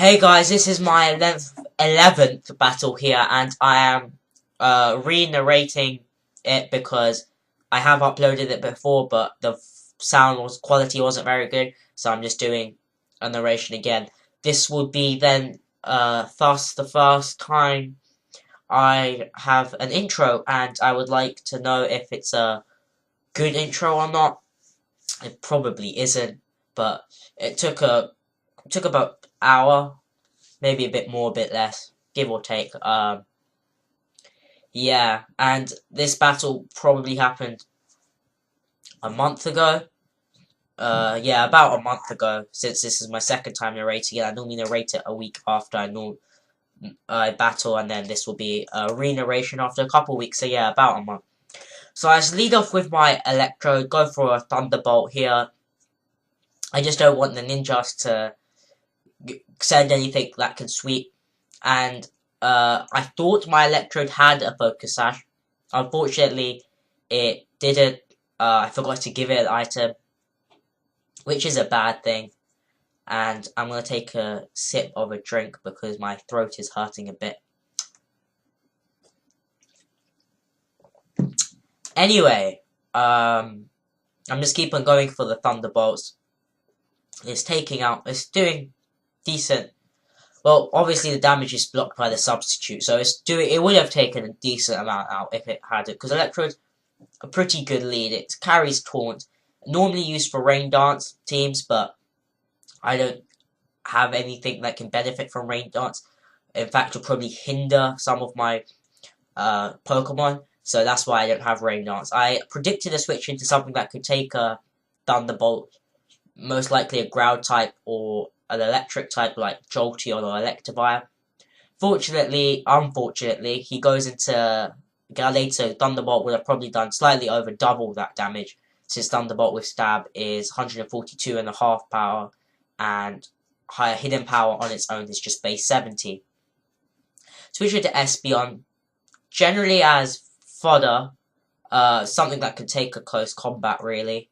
Hey guys, this is my 11th battle here, and I am re-narrating it because I have uploaded it before, but the quality wasn't very good, so I'm just doing a narration again. This would be then thus the first time I have an intro, and I would like to know if it's a good intro or not. It probably isn't, but it took about an hour. Maybe a bit more, a bit less, give or take. Yeah, and this battle probably happened a month ago. Yeah, about a month ago, since this is my second time narrating it. I normally narrate it a week after I battle, and then this will be a re-narration after a couple weeks, so yeah, about a month. So I just lead off with my Electrode, go for a Thunderbolt here. I just don't want the ninjas to send anything that can sweep, and I thought my Electrode had a Focus Sash. Unfortunately, it didn't. I forgot to give it an item, which is a bad thing. And I'm going to take a sip of a drink because my throat is hurting a bit. Anyway, I'm just keep on going for the Thunderbolts. It's doing decent. Well, obviously the damage is blocked by the substitute, so it would have taken a decent amount out if it had it, because Electrode's a pretty good lead. It carries Taunt, normally used for Rain Dance teams, but I don't have anything that can benefit from Rain Dance. In fact, it'll probably hinder some of my Pokemon, so that's why I don't have Rain Dance. I predicted a switch into something that could take a Thunderbolt, most likely a Ground type or an electric type like Jolteon or Electivire. Unfortunately, he goes into Gallade, so Thunderbolt would have probably done slightly over double that damage, since Thunderbolt with Stab is 142.5 power, and higher hidden power on its own is just base 70. Switching to Espeon, generally as fodder, something that can take a close combat really.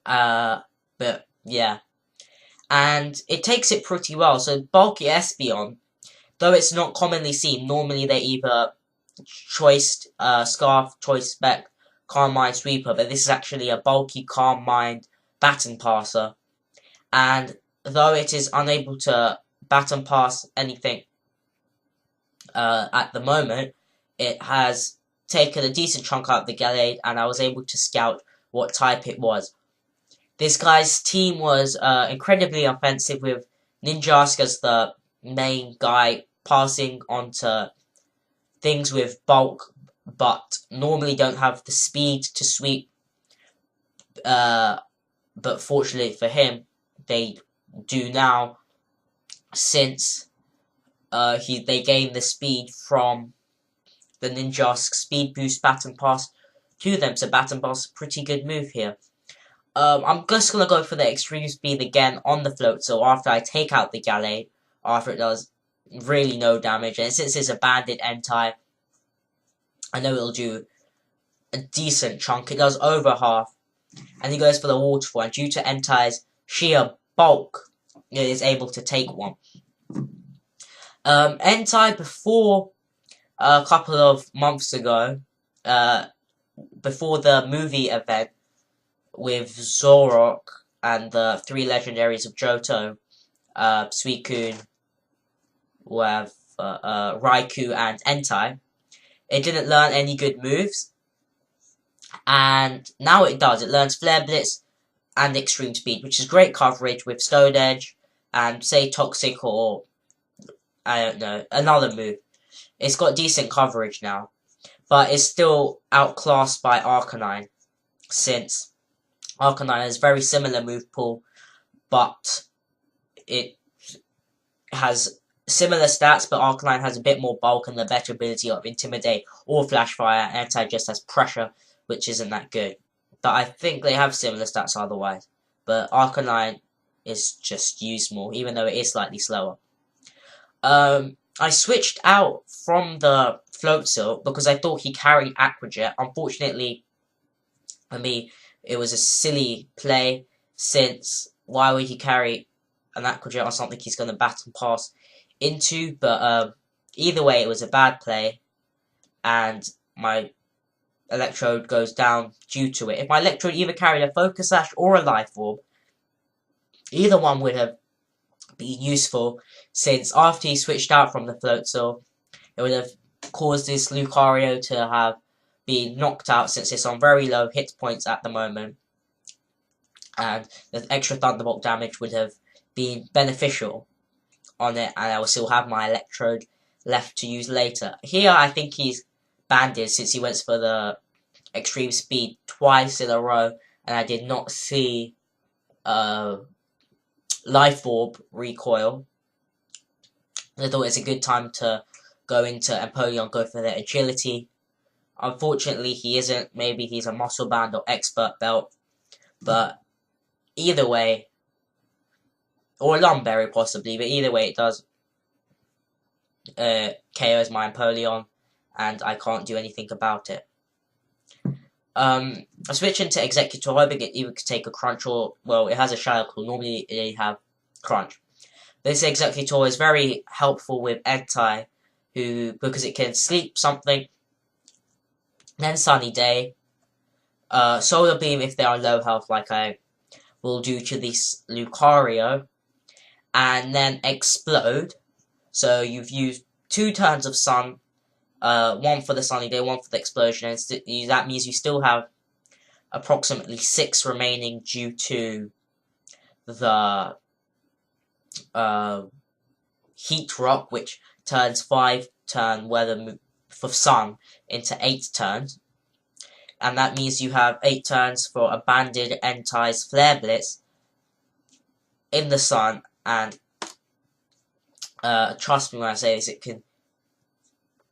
But yeah. And it takes it pretty well. So bulky Espeon, though it's not commonly seen, normally they either choice Scarf, choice Spec, Calm Mind, Sweeper, but this is actually a bulky Calm Mind Baton Passer. And though it is unable to Baton Pass anything at the moment, it has taken a decent chunk out of the Gallade, and I was able to scout what type it was. This guy's team was incredibly offensive, with Ninjask as the main guy, passing onto things with bulk, but normally don't have the speed to sweep. But fortunately for him, they do now, since they gain the speed from the Ninjask Speed Boost Baton Pass to them. So Baton Pass is a pretty good move here. I'm just going to go for the extreme speed again on the Floatzel after I take out the Gallade, after it does really no damage. And since it's a banded Entei, I know it'll do a decent chunk. It does over half. And he goes for the Waterfall, and due to Entei's sheer bulk, it is able to take one. Entei, before a couple of months ago, before the movie event, with Zorok and the 3 legendaries of Johto, Suicune, with Raikou and Entei, it didn't learn any good moves, and now it does. It learns Flare Blitz and Extreme Speed, which is great coverage with Stone Edge and, say, Toxic or, I don't know, another move. It's got decent coverage now, but it's still outclassed by Arcanine, since Arcanine has very similar move pool, but it has similar stats, but Arcanine has a bit more bulk and the better ability of Intimidate or Flash Fire. Entei just has Pressure, which isn't that good. But I think they have similar stats otherwise. But Arcanine is just used more, even though it is slightly slower. I switched out from the Floatzel because I thought he carried Aqua Jet. Unfortunately, for me, it was a silly play, since why would he carry an Aquajet on something he's going to bat and pass into, but either way, it was a bad play, and my Electrode goes down due to it. If my Electrode either carried a Focus Sash or a Life Orb, either one would have been useful, since after he switched out from the Floatzel, it would have caused this Lucario to have been knocked out, since it's on very low hit points at the moment, and the extra Thunderbolt damage would have been beneficial on it, and I will still have my Electrode left to use later. Here I think he's banded, since he went for the extreme speed twice in a row, and I did not see Life Orb recoil. I thought it's a good time to go into Empoleon, go for the agility. Unfortunately, he isn't. Maybe he's a Muscle Band or Expert Belt, but either way, or a Lumberry possibly, but either way it does KOs my Empoleon, and I can't do anything about it. I switch into Executor, hoping it either could take a Crunch or, well, it has a Shadow Claw. Normally they have Crunch. This Executor is very helpful with Entei, because it can sleep something, then Sunny Day, Solar Beam if they are low health, like I will do to this Lucario, and then Explode. So you've used 2 turns of Sun, one for the Sunny Day, one for the Explosion, and that means you still have approximately 6 remaining due to the Heat Rock, which turns 5 turn weather for Sun into 8 turns. And that means you have 8 turns for a banded Entei's Flare Blitz in the Sun, and trust me when I say this, it can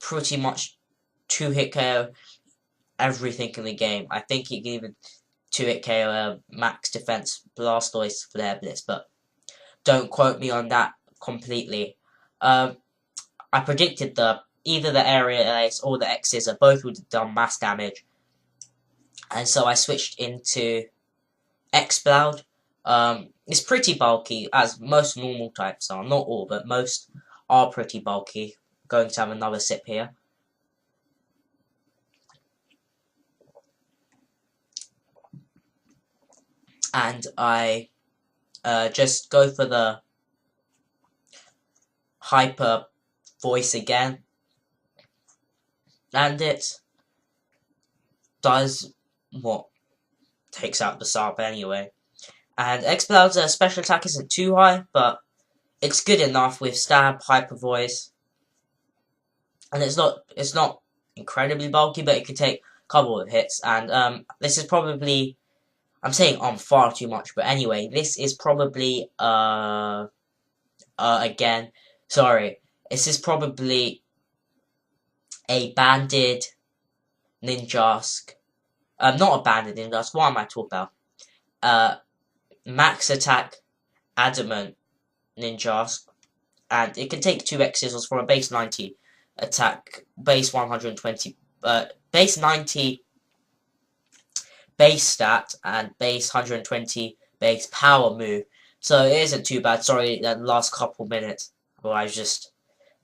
pretty much 2-hit KO everything in the game. I think it can even 2-hit KO a max defense Blastoise Flare Blitz, but don't quote me on that completely. I predicted either the Area Ace or the X-Scissor both would have done mass damage, and so I switched into Exploud. It's pretty bulky, as most normal types are. Not all, but most are pretty bulky. Going to have another sip here. And I just go for the Hyper Voice again. And it does what? Takes out the Sarp anyway. And Exploud's special attack isn't too high, but it's good enough with Stab, Hyper Voice. And it's not incredibly bulky, but it can take a couple of hits. And this is probably, I'm saying far too much, but anyway, this is probably again, sorry, this is probably a banded Ninjask. Not a banded Ninjask. What am I talking about? Max attack Adamant Ninjask, and it can take 2 X-Scissors for a base 90 attack, base 120, base 90 base stat, and base 120 base power move. So it isn't too bad. Sorry, that last couple minutes, well, I was just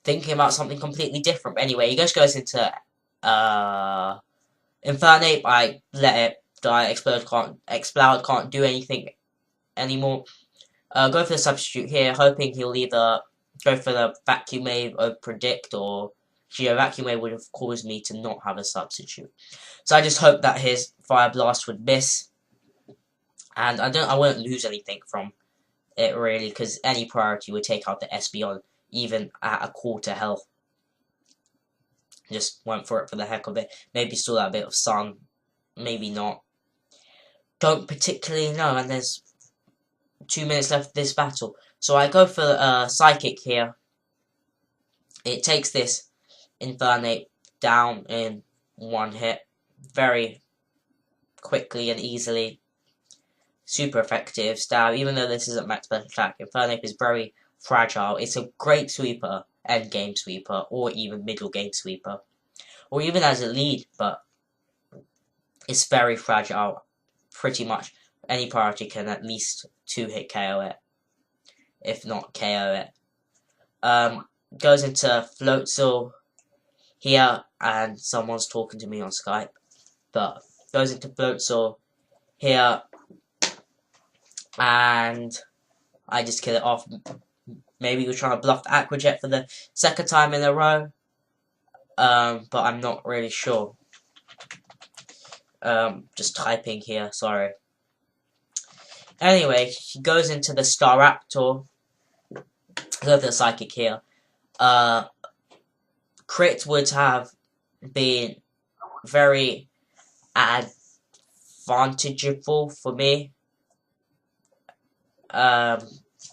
thinking about something completely different. But anyway, he just goes into Infernape. I let it die. Exploud can't do anything anymore. Go for the substitute here, hoping he'll either go for the Vacuum Wave or Predict, or Vacuum Wave would have caused me to not have a substitute. So I just hope that his Fire Blast would miss, and I won't lose anything from it really, because any priority would take out the Espeon even at a quarter health. Just went for it for the heck of it. Maybe still that bit of Sun, maybe not. Don't particularly know, and there's 2 minutes left of this battle. So I go for Psychic here. It takes this Infernape down in 1 hit. Very quickly and easily. Super effective stab. Even though this isn't max special attack, Infernape is very fragile. It's a great sweeper, end game sweeper, or even middle game sweeper. Or even as a lead, but it's very fragile. Pretty much any priority can at least 2-hit KO it. if not KO it. Goes into Floatzel here, and someone's talking to me on Skype, but goes into Floatzel here, and I just kill it off. Maybe he was trying to bluff the Aquajet for the second time in a row, but I'm not really sure. Just typing here, sorry. Anyway, he goes into the Staraptor. Go to the Psychic here. Crit would have been very advantageable for me.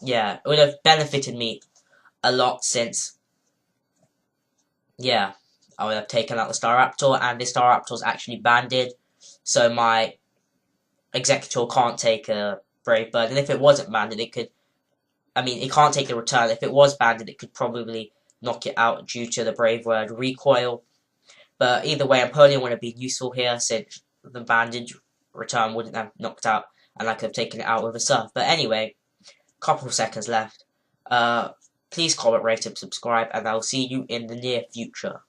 Yeah, it would have benefited me a lot since, yeah, I would have taken out the Staraptor, and the Staraptor's actually banded, so my Executor can't take a Brave Bird, and if it wasn't banded, it could, it can't take the return. If it was banded, it could probably knock it out due to the Brave Bird recoil. But either way, Empoleon would have been useful here, since the bandage return wouldn't have knocked out, and I could have taken it out with a Surf. But anyway, couple of seconds left. Please comment, rate, and subscribe, and I'll see you in the near future.